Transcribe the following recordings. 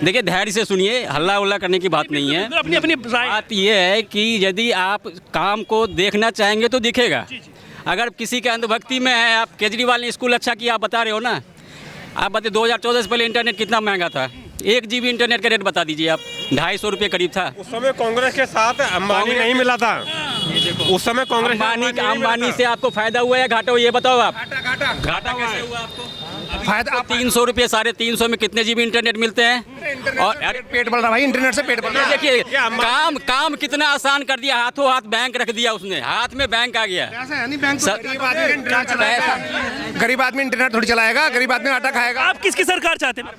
देखिए धैर्य से सुनिए, हल्ला उल्ला करने की बात नहीं है। अपनी अपनी बात ये है कि यदि आप काम को देखना चाहेंगे तो दिखेगा। अगर किसी के अंधभक्ति में है, आप केजरीवाल ने स्कूल अच्छा किया, आप बता रहे हो ना। आप बताइए 2014 से पहले इंटरनेट कितना महंगा था? 1 GB इंटरनेट का रेट बता दीजिए आप, 250 रुपये करीब था। उस समय कांग्रेस के साथ अंबानी नहीं मिला था। उस समय कांग्रेस अंबानी से आपको फायदा हुआ या घाटा हुआ, ये बताओ आप। घाटा कैसे हुआ आपको? फायदा 300 रुपये, 350 में कितने GB इंटरनेट मिलते हैं? और पेट बढ़ रहा भाई, इंटरनेट से पेट बढ़ रहा है। देखिए काम कितना आसान कर दिया, हाथों हाथ बैंक रख दिया उसने, हाथ में बैंक आ गया। गरीब आदमी इंटरनेट थोड़ी चलाएगा, गरीब आदमी आटा खाएगा। आप किसकी सरकार चाहते हैं?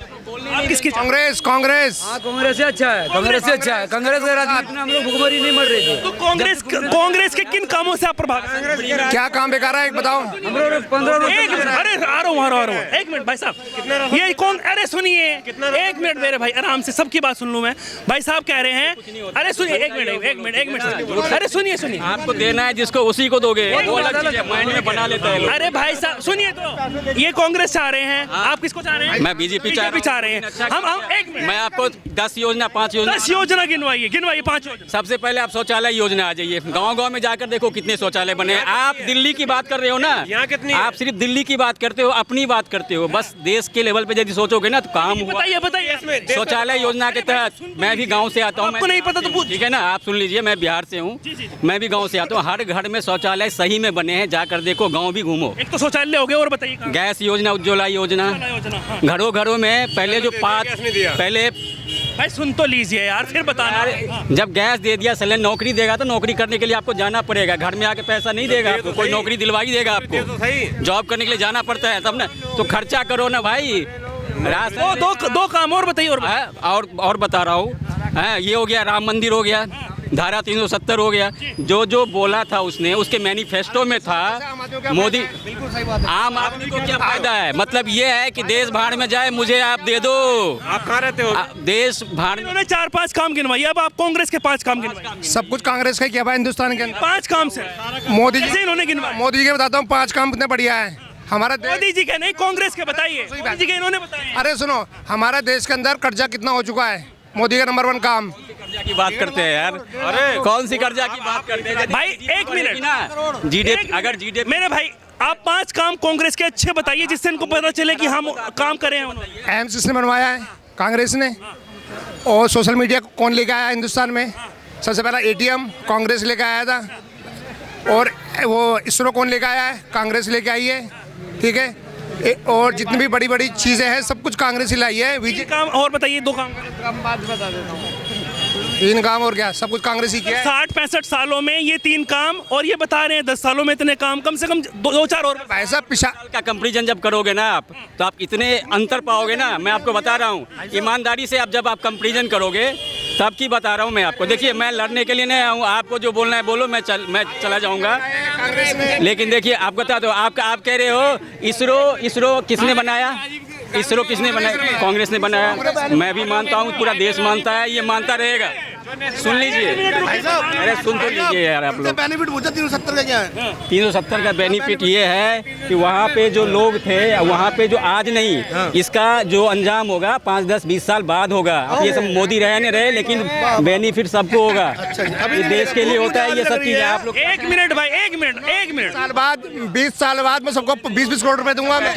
आप किसकी? कांग्रेस कांग्रेस कांग्रेस से अच्छा है, कांग्रेस से अच्छा है। कांग्रेस के राजनीति में हम लोग भुखमरी नहीं मर रहे थे। तो कांग्रेस के किन कामों से आप प्रभावित? क्या काम बेकार है एक बताओ। हम लोग 15 एक मिनट, अरे आ रहा हूँ, एक मिनट भाई साहब, ये कौन? अरे सुनिए, एक मिनट मेरे भाई, आराम से सबकी बात सुन लूं मैं। भाई साहब कह रहे हैं, अरे सुनिए, एक मिनट, अरे सुनिए, आपको देना है जिसको उसी को दोगे, वो अलग चीज़ है, माइंड में बना लेता है लोग। अरे भाई साहब सुनिए, तो ये कांग्रेस चाह रहे हैं, आप किसको चाह रहे हैं? मैं बीजेपी चाह रहे हैं। हम एक मिनट, मैं आपको 10 योजना 5 योजना 10 योजना गिनवाइए 5 योजना। सबसे पहले आप शौचालय योजना आ जाइए, गांव-गांव में जाकर देखो कितने शौचालय बने हैं। आप दिल्ली की बात कर रहे हो ना, यहाँ कितनी? आप सिर्फ दिल्ली की बात करते हो, अपनी बात करते हो। बस देश के लेवल पे यदि सोचोगे ना तो काम हुआ। बताइए शौचालय योजना के तहत मैं भी गांव से आता हूं। आपको नहीं पता तो ठीक है ना, आप सुन लीजिए, मैं बिहार से हूं, मैं भी गांव से आता हूं। हर घर में शौचालय सही में बने हैं, जाकर देखो, गांव भी घूमो। एक तो शौचालय हो गया, और बताइए गैस योजना, उज्ज्वला योजना, घरों घरों में पहले जो पहले भाई सुन तो लीजिए यार, फिर बताना। जब गैस दे दिया, सिलेंडर, नौकरी देगा तो नौकरी करने के लिए आपको जाना पड़ेगा, घर में आके पैसा नहीं देगा आपको, कोई नौकरी दिलवाई देगा आपको, जॉब करने के लिए जाना पड़ता है तब ना, तो खर्चा करो ना भाई। दो काम और बताइए। और बता रहा हूँ, ये हो गया, राम मंदिर हो गया, धारा 370 हो गया। जो बोला था उसने, उसके मैनिफेस्टो में था। मोदी, आम आदमी को क्या फायदा है? मतलब ये है कि देश भाड़ में जाए, मुझे आप दे दो। आप कहाँ रहते हो? देश भाड़ में 4-5 काम गिनवाइए, अब आप कांग्रेस के 5 काम गिनवाइए। सब कुछ कांग्रेस का ही किया भाई हिंदुस्तान के अंदर। 5 काम से मोदी जी इन्होंने गिनवाए। मोदी जी के बताता हूँ 5 काम कितने बढ़िया है हमारा। मोदी जी के नहीं, कांग्रेस के बताइए। मोदी जी के इन्होंने बताए। अरे सुनो, हमारा देश के अंदर कर्जा कितना हो चुका है, मोदी का नंबर 1 काम। कर्जा की बात करते हैं यार, अरे कौन सी कर्जा की बात करते हैं भाई? 1 मिनट, जीडीपी, अगर जीडीपी मेरे भाई आप 5 काम कांग्रेस के अच्छे बताइए, जिससे इनको पता चले कि हम काम कर रहे हैं। एम्स इसने बनवाया है कांग्रेस ने, और सोशल मीडिया कौन लेके आया हिंदुस्तान में? सबसे पहला ATM कांग्रेस लेके आया था, और वो इसरो कौन लेके आया है? कांग्रेस लेके आई है, ठीक है। और जितनी भी बड़ी बड़ी चीज़ें हैं सब कुछ कांग्रेस ही लाई है। 3 काम और बताइए, 2 काम। 3 काम और क्या, सब कुछ कांग्रेस ही किया है। 60-65 सालों में ये 3 काम, और ये बता रहे हैं 10 सालों में इतने काम, कम से कम 2-4 और। पैसा पिछा का कंपैरिजन जब करोगे ना आप, तो आप इतने अंतर पाओगे ना। मैं आपको बता रहा हूँ, ईमानदारी से जब आप कंपैरिजन करोगे तब की बता रहा हूँ मैं आपको। देखिए, मैं लड़ने के लिए नहीं आऊँ, आपको जो बोलना है बोलो, मैं चला जाऊँगा। लेकिन देखिए, आप बता दो, आप कह रहे हो इसरो किसने बनाया? इसरो किसने बनाया? कांग्रेस ने बनाया। मैं भी मानता हूँ, पूरा देश मानता है, ये मानता रहेगा। सुन लीजिए, अरे सुन तो लीजिए यार आप लोग। बेनिफिट पूछा 370 का क्या है? 370 का बेनिफिट ये है कि वहाँ पे जो लोग थे, वहाँ पे जो आज नहीं, इसका जो अंजाम होगा 5, 10, 20 साल बाद होगा। अब ये सब मोदी रहे नहीं रहे, लेकिन बेनिफिट सबको होगा। ये देश के लिए होता है ये सब चीज़ें। आप लोग 1 मिनट भाई, 1 मिनट साल बाद, 20 साल बाद मैं सबको 20-20 करोड़ रुपए दूंगा। मैं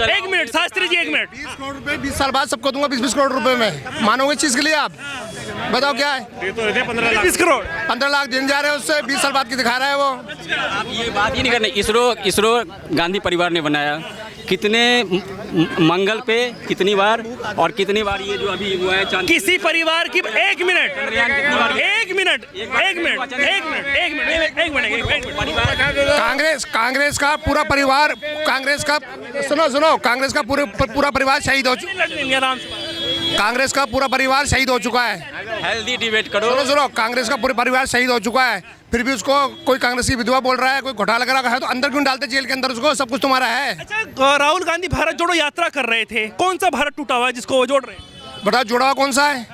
1 मिनट शास्त्री जी, 1 मिनट। 20 करोड़ रुपए 20 साल बाद सबको दूंगा, 20-20 करोड़ रुपए में। मानोगे इस चीज के लिए आप? बताओ क्या है? 20 करोड़ 15 लाख दिन जा रहे हैं उससे, 20 साल बाद की दिखा रहा है वो। आप ये बात ही नहीं करनी। इसरो गांधी परिवार ने बनाया। कितने मंगल पे कितनी बार, और कितनी बार ये जो अभी हुआ है चांद, किसी परिवार की। 1 मिनट, कांग्रेस का पूरा परिवार, कांग्रेस का सुनो, कांग्रेस का पूरा परिवार शहीद हो चुका है। कांग्रेस का पूरा परिवार शहीद हो चुका है। हेल्दी डिबेट करो। सुनो, कांग्रेस का पूरा परिवार शहीद हो चुका है, फिर भी उसको कोई कांग्रेस की विधवा बोल रहा है, कोई घोटाला करा है, तो अंदर क्यों डालते जेल के अंदर उसको? सब कुछ तुम्हारा है। अच्छा, राहुल गांधी भारत जोड़ो यात्रा कर रहे थे, कौन सा भारत टूटा हुआ है जिसको वो जोड़ रहे हैं? बताओ, जोड़ा हुआ कौन सा है?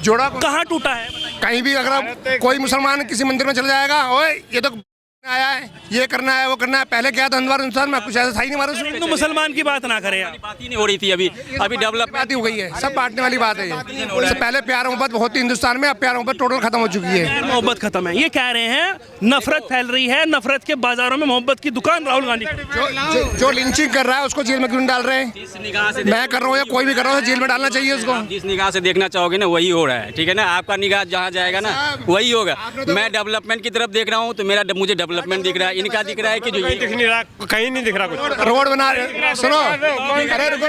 जोड़ा कहाँ टूटा है? कहीं भी अगर कोई मुसलमान किसी मंदिर में चला जाएगा, ओए ये तो आया है, ये करना है, वो करना है। पहले क्या था हिंदुस्तान में, कुछ ऐसा था ही नहीं हमारे हिंदू मुसलमान की बात ना करें यार। बात ही नहीं हो रही थी अभी डेवलपमेंट बात ही हो गई है, सब बांटने वाली बात है ये। इससे पहले प्यार मोहब्बत होती हिंदुस्तान में, अब प्यार मोहब्बत टोटल खत्म हो चुकी है। प्यार मोहब्बत खत्म है, ये कह रहे हैं। नफरत फैल रही है, नफरत के बाजारों में मोहब्बत की दुकान राहुल गांधी की। जो लिंचिंग कर रहा है उसको जेल में क्यों डाल रहे हैं? जिस निगाह से मैं कर रहा हूँ या कोई भी कर रहा हूँ, जेल में डालना चाहिए उसको। जिस निगाह से देखना चाहोगे ना वही हो रहा है, ठीक है ना। आपका निगाह जहाँ जाएगा ना वही होगा। मैं डेवलपमेंट की तरफ देख रहा हूँ तो मुझे डेवलपमेंट दिख रहा है, इनका दिख रहा है कि जो कहीं दिख नहीं रहा, कहीं नहीं दिख रहा कुछ। रोड बना सुनो, अरे रुको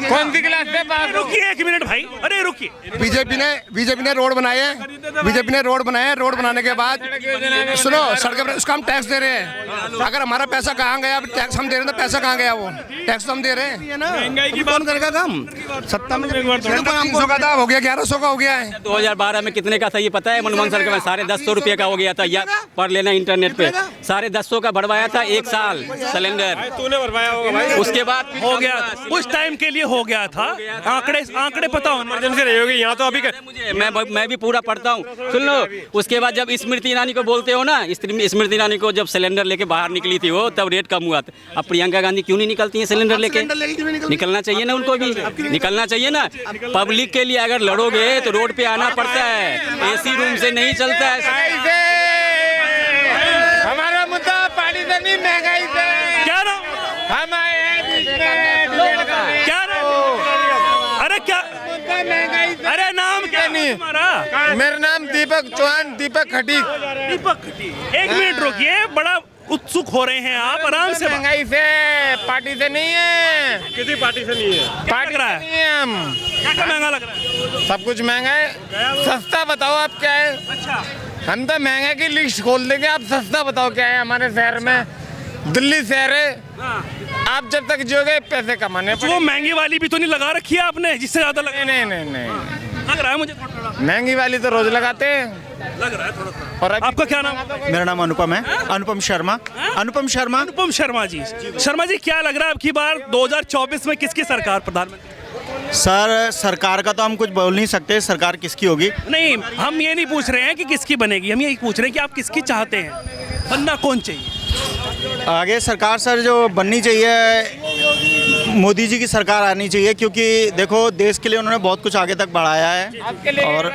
कौन सी क्लास से पास? रुकिए 1 मिनट भाई, अरे रुकिए। बीजेपी ने रोड बनाए हैं, बीजेपी ने रोड बनाए हैं। रोड बनाने के बाद सुनो, सड़क पर उसका हम टैक्स दे रहे हैं। अगर हमारा पैसा कहाँ गया, टैक्स हम दे रहे हैं तो पैसा कहाँ गया? वो टैक्स तो हम दे रहे हैं। महंगाई की बात करेगा काम सत्ता में 300 का था, हो गया 1100 का हो गया है। 2012 में कितने का था ये पता है? मनमोहन सरकार में 150 रुपये का हो गया था। या पढ़ लेना इंटरनेट पे, 150 का बढ़वाया था 1 साल सिलेंडर। तूने भरवाया होगा भाई। उसके बाद हो गया, कुछ टाइम के लिए हो गया था। आंकड़े पता हो, इमरजेंसी रही होगी यहाँ तो अभी। मैं भी पूरा पढ़ता हूँ, सुन लो। उसके बाद जब स्मृति ईरानी को बोलते हो ना, स्मृति ईरानी को जब सिलेंडर लेके बाहर निकली थी वो, तब रेट कम हुआ था। अब प्रियंका गांधी क्यों नहीं निकलती है सिलेंडर लेके? निकलना चाहिए ना उनको भी, निकलना चाहिए ना। पब्लिक के लिए अगर लड़ोगे तो रोड पे आना पड़ता है, एसी रूम से नहीं चलता है। हमारा मुद्दा पानी से नहीं, महंगाई से। क्या नाम? हम आए हैं क्या नाम? अरे क्या महंगाई से। अरे नाम क्या है तुम्हारा? मेरा नाम दीपक चौहान, दीपक खटीक। दीपक खटीक। 1 मिनट रुकिए, बड़ा उत्सुक हो रहे हैं आप, आराम से। महंगाई से, पार्टी से नहीं है। किसी पार्टी से नहीं है। पार्टी रहा है, नहीं है हम। क्या महंगा लग रहा है? सब कुछ महंगा है। सस्ता बताओ आप क्या है? अच्छा, हम तो महंगे की लिस्ट खोल देंगे, आप सस्ता बताओ क्या है हमारे शहर में। दिल्ली शहर है, आप जब तक जोगे पैसे कमाने वो महंगी वाली भी तो नहीं लगा रखी है आपने, जिससे ज्यादा लग नहीं लग रहा है मुझे थोड़ा महंगी वाली तो रोज लगाते हैं। लग रहा है थोड़ा। और आपका क्या नाम? मेरा नाम अनुपम है, अनुपम शर्मा। अनुपम शर्मा। अनुपम शर्मा जी। शर्मा जी, क्या लग रहा है अब की बार 2024 में किसकी सरकार प्रधानमंत्री? सर, सरकार का तो हम कुछ बोल नहीं सकते, सरकार किसकी होगी। नहीं, हम ये नहीं पूछ रहे हैं कि किसकी बनेगी, हम ये पूछ रहे हैं कि आप किसकी चाहते हैं, बनना कौन चाहिए? आगे सरकार सर जो बननी चाहिए, मोदी जी की सरकार आनी चाहिए, क्योंकि देखो देश के लिए उन्होंने बहुत कुछ आगे तक बढ़ाया है। और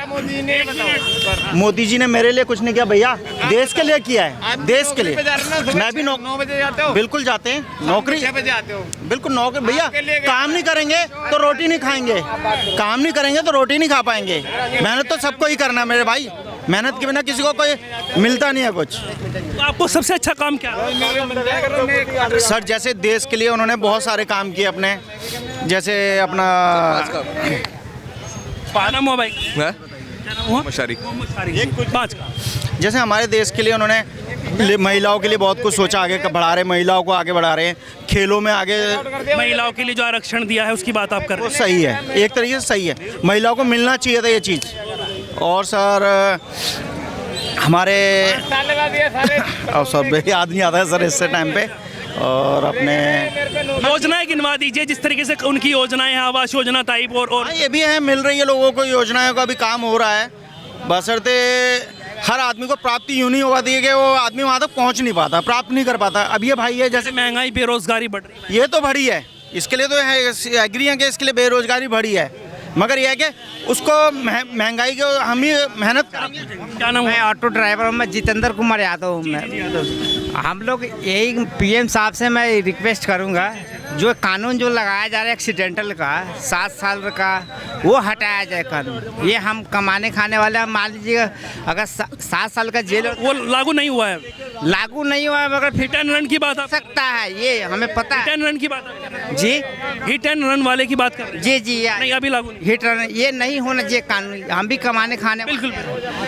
मोदी जी ने मेरे लिए कुछ नहीं किया भैया, देश के लिए किया है, देश के लिए। मैं भी 9 बजे जाते हो? बिल्कुल जाते हैं, नौकरी 6 बजे आते हो? बिल्कुल नौकरी। भैया काम नहीं करेंगे तो रोटी नहीं खाएंगे, काम नहीं करेंगे तो रोटी नहीं खा पाएंगे। मेहनत तो सबको ही करना है मेरे भाई, मेहनत के बिना किसी को कोई मिलता नहीं है कुछ। तो आपको सबसे अच्छा काम क्या है? सर, जैसे देश के लिए उन्होंने बहुत सारे काम किए अपने, जैसे अपना क्या नाम हुआ भाई? है? क्या नाम हुआ? मशारी। पाँच का। जैसे हमारे देश के लिए उन्होंने महिलाओं के लिए बहुत कुछ सोचा, आगे बढ़ा रहे, महिलाओं को आगे बढ़ा रहे हैं, खेलों में आगे। महिलाओं के लिए जो आरक्षण दिया है उसकी बात आप कर रहे वो सही है, एक तरीके से सही है, महिलाओं को मिलना चाहिए था ये चीज़। और सर हमारे सर याद नहीं आता है सर इससे टाइम पे। और अपने योजनाएं गिनवा दीजिए, जिस तरीके से उनकी योजनाएं हैं, आवास योजना टाइप। और ये भी है, मिल रही है लोगों को, योजनाओं का भी काम हो रहा है, बशर्ते हर आदमी को प्राप्ति यूँ नहीं हो पाती है कि वो आदमी वहाँ तक पहुँच नहीं पाता, प्राप्त नहीं कर पाता। अब ये भाई है जैसे महंगाई, बेरोजगारी बढ़ रही है, ये तो बढ़ी है, इसके लिए तो एग्री है कि इसके लिए बेरोजगारी बढ़ी है, मगर यह है कि उसको महंगाई को हम ही मेहनत करेंगे। क्या नाम मैं है? ऑटो ड्राइवर हूँ, मैं जितेंद्र कुमार यादव हूँ। मैं हम लोग यही पीएम साहब से मैं रिक्वेस्ट करूँगा, जो कानून जो लगाया जा रहा है एक्सीडेंटल का 7 साल का, वो हटाया जाए कानून। ये हम कमाने खाने वाले, हम मान लीजिए अगर 7 साल का जेल, वो लागू नहीं हुआ है, लागू नहीं हुआ है, मगर हिट एंड रन की बात आप सकता है, ये हमें पता हिट है। एंड रन की बात आप कर रहे हैं? जी, हिट एंड रन वाले की बात कर रहे हैं? जी नहीं, अभी लागू नहीं। हिट रन ये नहीं होना चाहिए कानून, हम भी कमाने खाने बिल्कुल,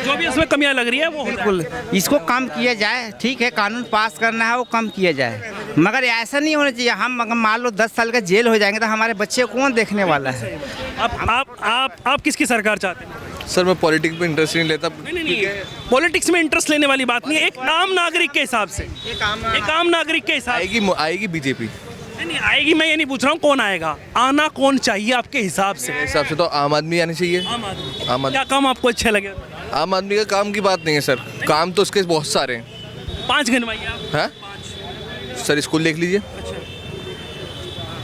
जो भी इसमें कमियां लग रही है वो हो जाए। बिल्कुल, इसको कम किया जाए। ठीक है, कानून पास करना है वो कम किया जाए, मगर ऐसा नहीं होना चाहिए। हम अगर मान लो 10 साल का जेल हो जाएंगे तो हमारे बच्चे कौन देखने वाला है? आप किसकी सरकार चाहते हैं? सर मैं पॉलिटिक्स में इंटरेस्ट नहीं लेता। नहीं, पॉलिटिक्स में इंटरेस्ट लेने वाली बात नहीं है, एक आम नागरिक के हिसाब से, एक आम नागरिक के हिसाब से आएगी बीजेपी। नहीं आएगी, मैं ये नहीं पूछ रहा हूँ कौन आएगा, आना कौन चाहिए आपके हिसाब से? मेरे हिसाब से तो आम आदमी आनी चाहिए। आम आदमी। आम आदमी। क्या काम आपको अच्छे लगे? आम आदमी का काम की बात नहीं है सर, काम तो उसके बहुत सारे हैं। 5 गिनवाइए आप। हैं सर, स्कूल देख लीजिए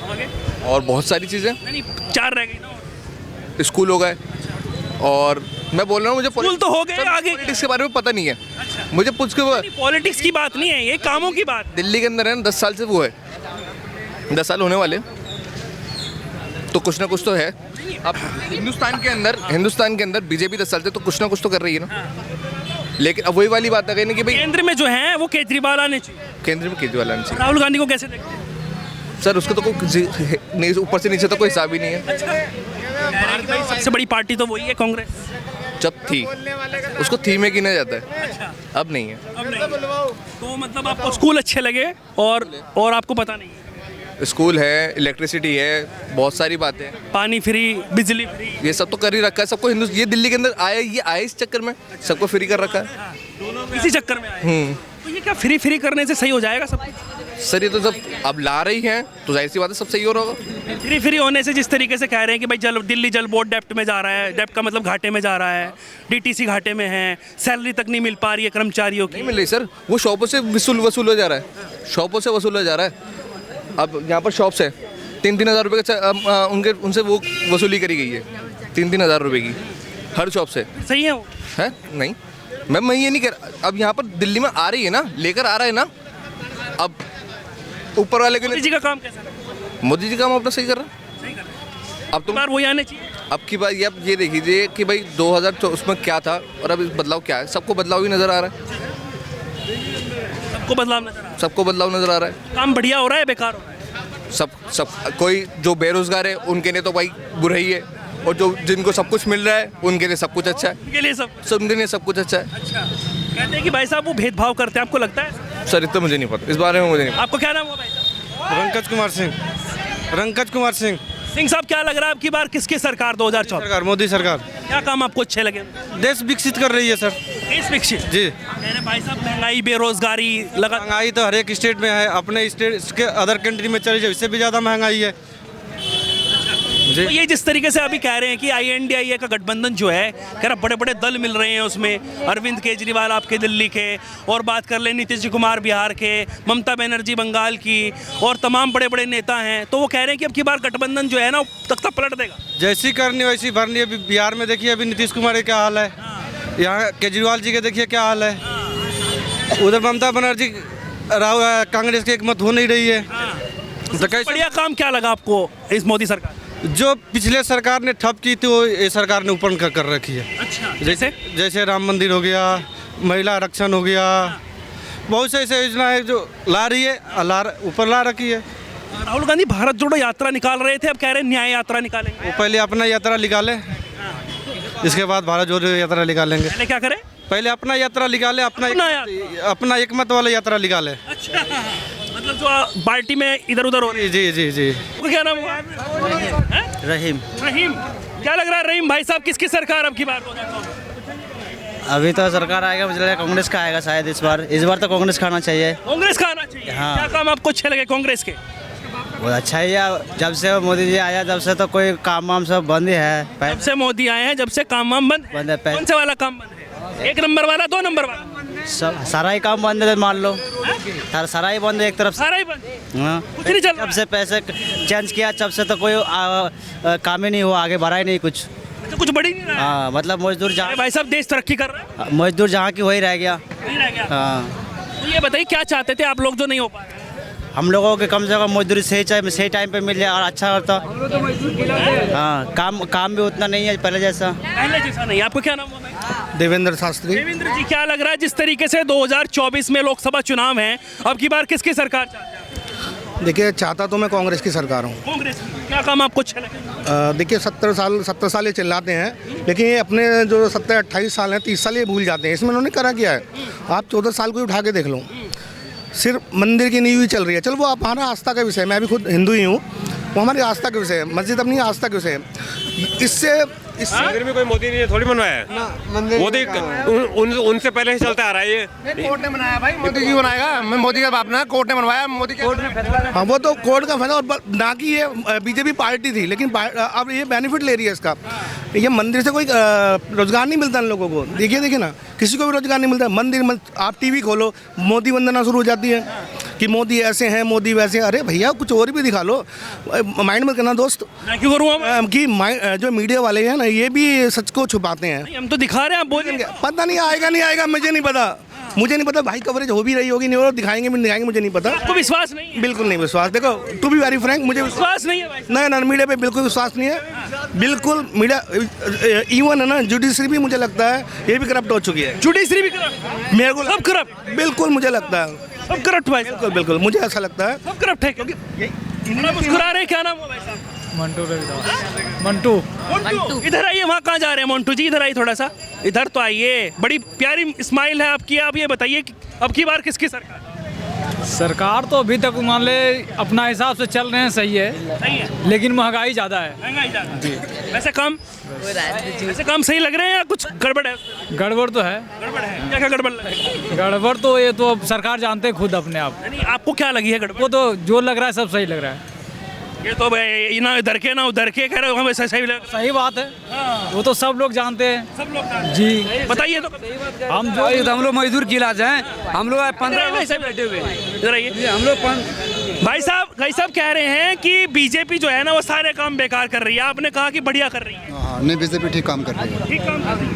आगे? और बहुत सारी चीज़ें, नहीं 4 रह गई ना। स्कूल हो गए। और मैं बोल रहा हूँ मुझे स्कूल तो हो गए, सर, आगे पॉलिटिक्स के बारे में पता नहीं है मुझे। पूछ के पॉलिटिक्स की बात नहीं है, ये कामों की बात। दिल्ली के अंदर है ना 10 साल से वो है, 10 साल होने वाले, तो कुछ ना कुछ तो है। अब हिंदुस्तान के अंदर बीजेपी 10 साल से तो कुछ ना कुछ तो कर रही है ना। लेकिन अब वही वाली बात है ना कि भाई केंद्र में जो है वो केजरीवाल आने चाहिए। केंद्र में केजरीवाल आना चाहिए। राहुल गांधी को कैसे देखते हैं? सर उसको तो कोई ऊपर से नीचे तक कोई हिसाब ही नहीं है। सबसे बड़ी पार्टी तो वही है कांग्रेस। जब थी उसको थी में गिना जाता है, अब नहीं है। अब नहीं। तो मतलब आपको स्कूल अच्छे लगे और आपको पता नहीं है? स्कूल है, इलेक्ट्रिसिटी है, बहुत सारी बातें हैं, पानी फ्री, बिजली फ्री, ये सब तो कर ही रखा है सबको। ये दिल्ली के अंदर आए इस चक्कर में, सबको फ्री कर रखा है। इसी चक्कर में आए। तो ये क्या फ्री करने से सही हो जाएगा सब कुछ? सर ये तो जब अब ला रही हैं तो जाहिर सी बात है सब सही हो रहा होगा। फ्री होने से जिस तरीके से कह रहे हैं कि भाई दिल्ली जल बोर्ड डेप्ट में जा रहा है, डेप्ट का मतलब घाटे में जा रहा है, डीटीसी घाटे में है, सैलरी तक नहीं मिल पा रही है कर्मचारियों की। नहीं मिल रही सर, वो शॉपों से वसूल हो जा रहा है, शॉपों से वसूल हो जा रहा है। अब यहाँ पर शॉप्स है, 3-3 हज़ार रुपये का उनसे वो वसूली करी गई है, 3-3 हज़ार रुपये की हर शॉप से। सही है वो? है नहीं, मैं ये नहीं कह रहा। अब यहाँ पर दिल्ली में आ रही है ना, लेकर आ रहा है ना, अब ऊपर वाले के मोदी लिए जी का काम कैसा है? मोदी जी काम अपना सही कर रहा है। अब तुम बार वही आने चाहिए। अब की बात ये देख लीजिए कि भाई 2000 उसमें क्या था और अब इस बदलाव क्या है। सबको बदलाव ही नज़र आ रहा है, सबको बदलाव नजर आ रहा है। सबको बदलाव नज़र आ रहा है। काम बढ़िया हो रहा है, बेकार हो रहा है? सब कोई जो बेरोजगार है उनके लिए तो भाई बुरा ही है, और जो जिनको सब कुछ मिल रहा है उनके लिए सब कुछ अच्छा है। उनके लिए उनके लिए सब कुछ अच्छा है। अच्छा, कहते हैं कि भाई साहब वो भेदभाव करते हैं, आपको लगता है? सर इतना मुझे नहीं पता, इस बारे में मुझे नहीं आपको क्या नाम हुआ भाई साहब? रंकज कुमार सिंह। सिंह साहब, क्या लग रहा है आपकी बार किसकी सरकार 2024? सरकार मोदी सरकार क्या काम आपको अच्छे लगे? देश विकसित कर रही है सर। देश विकसित जी। मेरे भाई साहब, महंगाई बेरोजगारी लगा, महंगाई तो हर एक स्टेट में है, अपने स्टेट के अदर कंट्री में चली जाए इससे भी ज़्यादा महंगाई है जी। तो ये जिस तरीके से अभी कह रहे हैं कि INDIA का गठबंधन जो है, कह रहा बड़े बड़े दल मिल रहे हैं उसमें, अरविंद केजरीवाल आपके दिल्ली के, और बात कर लें नीतीश कुमार बिहार के, ममता बनर्जी बंगाल की, और तमाम बड़े बड़े नेता हैं, तो वो कह रहे हैं कि अब की बार गठबंधन जो है ना तख्ता पलट देगा। जैसी करनी वैसी भरनी है। अभी बिहार में देखिए, अभी नीतीश कुमार का क्या हाल है, यहाँ केजरीवाल जी के देखिए क्या हाल है, उधर ममता बनर्जी कांग्रेस की एक मत हो नहीं रही है। तो कैसे बढ़िया काम क्या लगा आपको इस मोदी सरकार? जो पिछले सरकार ने ठप की थी वो ये सरकार ने ऊपर कर रखी है। अच्छा, जैसे राम मंदिर हो गया, महिला आरक्षण हो गया, बहुत से ऐसे योजना है जो ला रही है, ऊपर ला रखी है। राहुल गांधी भारत जोड़ो यात्रा निकाल रहे थे, अब कह रहे हैं न्याय यात्रा निकालेंगे। वो पहले अपना यात्रा निकाले, इसके बाद भारत जोड़ो यात्रा निकालेंगे। पहले क्या करें? पहले अपना यात्रा निकाले, अपना एक मत वाला यात्रा निकाले। अच्छा, मतलब जो पार्टी में इधर उधर हो रही है। जी जी जी। तो क्या नाम हुआ? रहीम। क्या लग रहा है रहीम भाई साहब, किसकी सरकार अब की बार? अभी तो सरकार आएगा, मुझे लगा कांग्रेस का आएगा शायद इस बार तो कांग्रेस का आना चाहिए। कांग्रेस का आना चाहिए। हाँ। क्या काम आपको अच्छे लगे कांग्रेस के? बहुत अच्छा ही है, जब से मोदी जी आया जब से तो कोई काम वाम सब बंद ही है। जब से मोदी आए हैं, जब से काम वाम बंद बंद है। कौन से वाला काम बंद है? 1 नंबर वाला, 2 नंबर वाला? सारा ही काम बंद है, मान लो सारा ही बंद है एक तरफ से। सारा ही बंद, हाँ। कुछ नहीं चल रहा। जब से पैसे चेंज किया तब से तो कोई काम ही नहीं हुआ, आगे बढ़ा ही नहीं कुछ। तो कुछ बढ़ी नहीं रहा है। हाँ, मतलब मजदूर जहाँ, भाई साहब देश तरक्की कर रहा है, मजदूर जहाँ की वही रह गया। नहीं रह गया। हाँ, तो ये बताइए क्या चाहते थे आप लोग जो नहीं हो पा रहा? हम लोगों के कम से कम मजदूरी सही टाइम पे मिल जाए और अच्छा होता। हाँ, काम भी उतना नहीं है पहले जैसा। पहले जैसा नहीं। आपको क्या नाम हुआ भाई? देवेंद्र शास्त्री। देवेंद्र जी, क्या लग रहा है जिस तरीके से 2024 में लोकसभा चुनाव है, अब की बार किसकी सरकार चाहते हैं? देखिए, चाहता तो मैं कांग्रेस की सरकार हूँ। कांग्रेस की। क्या काम आपको अच्छा लगे? देखिए, 70 साल ये चिल्लाते हैं, लेकिन ये अपने जो 27-28 साल हैं, 30 साल ये भूल जाते हैं। इसमें उन्होंने करा क्या है? आप 14 साल को ही उठा के देख लो, सिर्फ मंदिर की नींव ही चल रही है। चल वो आप हमारा आस्था का विषय, मैं भी खुद हिंदू ही हूँ, वो हमारी आस्था के विषय है, मस्जिद अपनी आस्था के विषय है। इससे मंदिर में कोई मोदी ने थोड़ी बनवाया है, मोदी उनसे पहले ही चलता आ रहा है ये। कोर्ट ने बनाया भाई, मोदी जी बनाएगा, मैं मोदी का बाप ना, कोर्ट ने बनवाया, मोदी के हाँ वो तो कोर्ट का फैसला, और ना कि ये बीजेपी पार्टी थी, लेकिन अब ये बेनिफिट ले रही है इसका। ये मंदिर से कोई रोजगार नहीं मिलता इन लोगों को, देखिए ना, किसी को भी रोजगार नहीं मिलता। मंदिर आप टीवी खोलो, मोदी वंदना शुरू हो जाती है कि मोदी ऐसे हैं, मोदी वैसे हैं। अरे भैया कुछ और भी दिखा लो, माइंड मत करना दोस्त। क्यों करूँ कि जो मीडिया वाले हैं ना, ये भी सच को छुपाते हैं। हम तो दिखा रहे हैं, आप बोलेंगे, पता नहीं आएगा नहीं आएगा, मुझे नहीं पता भाई, कवरेज हो भी रही होगी नहीं, और दिखाएंगे भी नहीं दिखाएंगे, मुझे नहीं पता। आपको विश्वास नहीं है? बिल्कुल नहीं विश्वास। देखो टू बी वेरी फ्रैंक, मुझे विश्वास नहीं है भाई। नहीं, मीडिया पे बिल्कुल विश्वास नहीं है, बिल्कुल। मीडिया इवन है ना, जुडिशरी भी मुझे लगता है ये भी करप्ट हो चुकी है। जुडिशरी भी करप्ट, मेरे को सब करप्ट, बिल्कुल मुझे लगता है सब करप्ट भाई, बिल्कुल मुझे ऐसा लगता है सब करप्ट है। क्योंकि मुस्कुरा रहे, क्या नाम है भाई साहब? मंटू। इधर आइए, वहाँ कहाँ जा रहे हैं मंटू जी? इधर आइए थोड़ा सा, इधर तो आइए। बड़ी प्यारी स्माइल है आपकी। आप ये बताइए अब की बार किसकी सरकार? सरकार तो अभी तक मान ले अपना हिसाब से चल रहे हैं, सही है, लेकिन महंगाई ज़्यादा है। वैसे काम सही लग रहे हैं या कुछ गड़बड़ है? गड़बड़ तो है। गड़बड़ है, क्या गड़बड़ लग रही है? गड़बड़ तो ये तो अब सरकार जानते हैं खुद अपने आप। नहीं, आपको क्या लगी है गड़बड़? वो तो जो लग रहा है सब सही लग रहा है। ये तो ना इधर के ना उधर के कह रहे हो, हमें सही बात है। वो तो सब लोग जानते हैं, सब लोग जी। बताइए तो, हम लोग मजदूर की इलाज हैं, हम लोग 15 बैठे हुए इधर आइए। हम लोग भाई साहब कह रहे हैं कि बीजेपी जो है ना वो सारे काम बेकार कर रही है। आपने कहा कि बढ़िया कर रही है। नहीं, बीजेपी ठीक काम कर रही है। ठीक काम कर रही है।